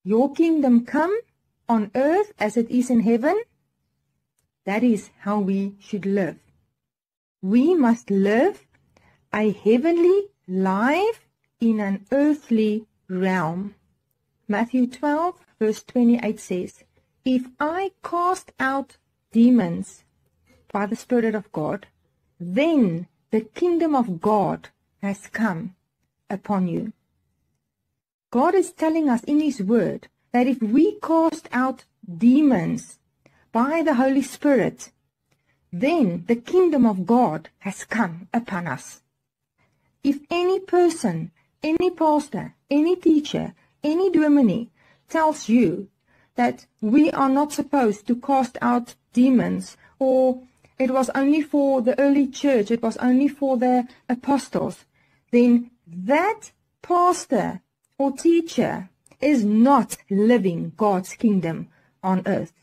your kingdom come on earth as it is in heaven, that is how we should live. We must live a heavenly life in an earthly realm. Matthew 12 verse 28 says, if I cast out demons by the Spirit of God, then the kingdom of God has come upon you. God is telling us in His Word that if we cast out demons by the Holy Spirit, then the kingdom of God has come upon us. If any person, any pastor, any teacher, any dominee tells you that we are not supposed to cast out demons, or it was only for the early church, it was only for the apostles, then that pastor or teacher is not living God's kingdom on earth.